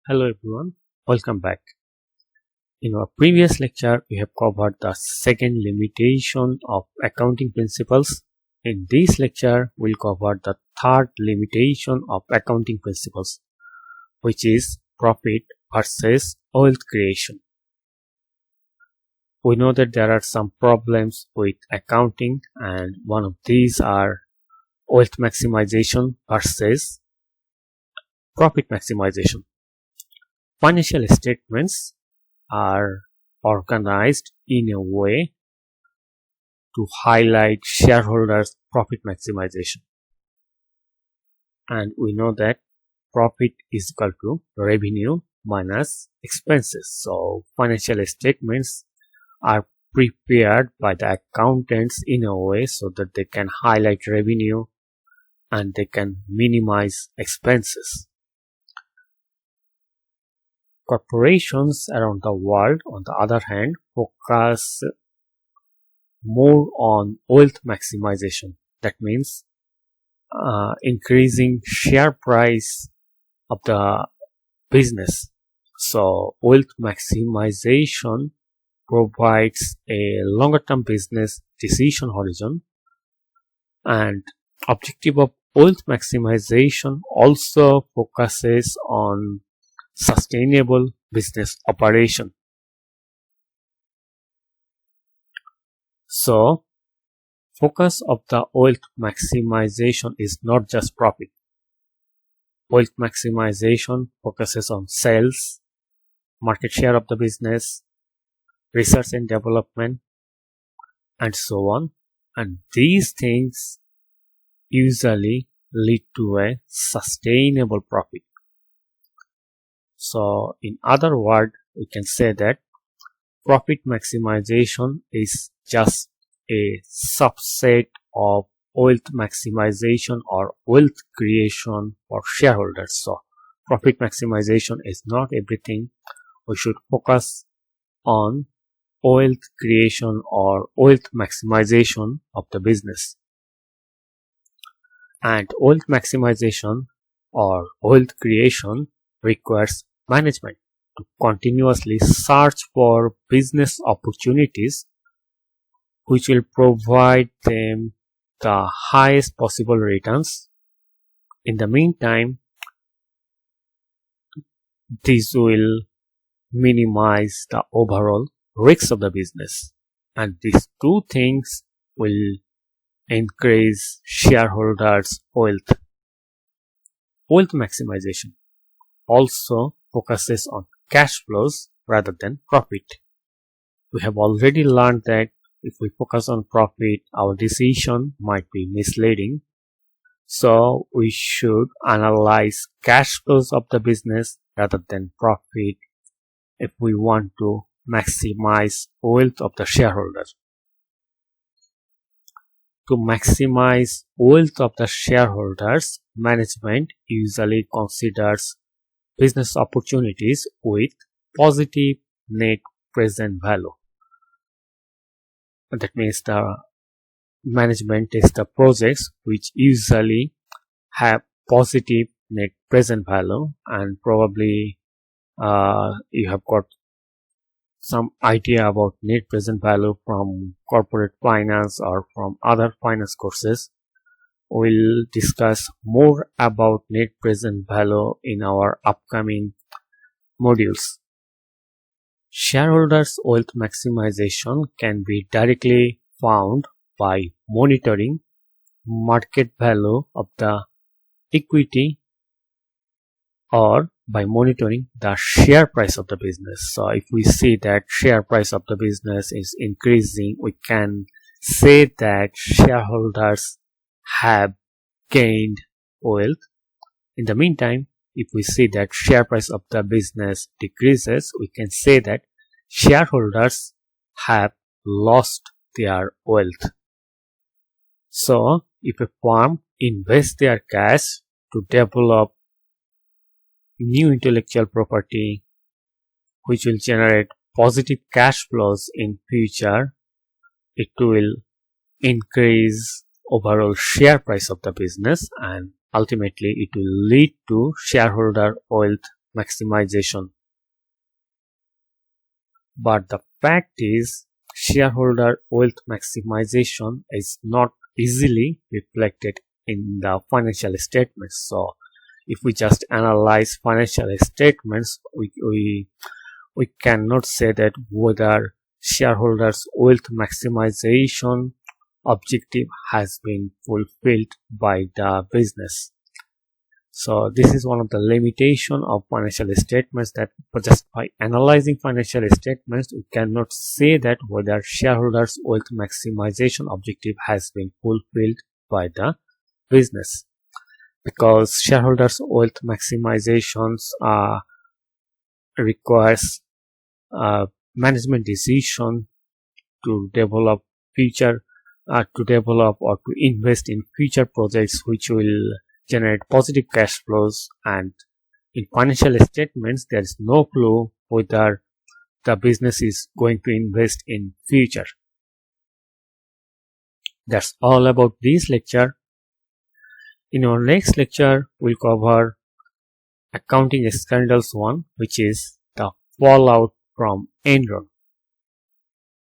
Hello everyone, welcome back. In our previous lecture, we have covered the second limitation of accounting principles. In this lecture, we'll cover the third limitation of accounting principles, which is profit versus wealth creation. We know that there are some problems with accounting, and one of these are wealth maximization versus profit maximization. Financial statements are organized in a way to highlight shareholders' profit maximization. And we know that profit is equal to revenue minus expenses. So financial statements are prepared by the accountants in a way so that they can highlight revenue and they can minimize expenses. Corporations around the world, on the other hand, focus more on wealth maximization. That means increasing share price of the business. So wealth maximization provides a longer term business decision horizon, and objective of wealth maximization also focuses on sustainable business operation. So focus of the wealth maximization is not just profit. Wealth maximization focuses on sales, market share of the business, research and development, and so on. And these things usually lead to a sustainable profit. So in other words, we can say that profit maximization is just a subset of wealth maximization or wealth creation for shareholders. So profit maximization is not everything. We should focus on wealth creation or wealth maximization of the business. And wealth maximization or wealth creation requires management to continuously search for business opportunities which will provide them the highest possible returns. In the meantime, this will minimize the overall risks of the business, and these two things will increase shareholders' wealth. Wealth maximization also focuses on cash flows rather than profit. We have already learned that if we focus on profit, our decision might be misleading. So we should analyze cash flows of the business rather than profit if we want to maximize wealth of the shareholders. To maximize wealth of the shareholders, management usually considers business opportunities with positive net present value. That means the management takes the projects which usually have positive net present value, and probably you have got some idea about net present value from corporate finance or from other finance courses. We'll discuss more about net present value in our upcoming modules. Shareholders' wealth maximization can be directly found by monitoring market value of the equity or by monitoring the share price of the business. So if we see that share price of the business is increasing, we can say that shareholders have gained wealth. In the meantime, if we see that share price of the business decreases, we can say that shareholders have lost their wealth. So if a firm invests their cash to develop new intellectual property which will generate positive cash flows in future, it will increase overall share price of the business, and ultimately it will lead to shareholder wealth maximization. But the fact is, shareholder wealth maximization is not easily reflected in the financial statements. So if we just analyze financial statements, we cannot say that whether shareholders wealth maximization objective has been fulfilled by the business. So this is one of the limitation of financial statements, that just by analyzing financial statements we cannot say that whether shareholders wealth maximization objective has been fulfilled by the business, because shareholders wealth maximizations requires management decision to develop or to invest in future projects which will generate positive cash flows, and in financial statements there is no clue whether the business is going to invest in future. That's all about this lecture. In our next lecture we'll cover accounting scandals 1, which is the fallout from Enron.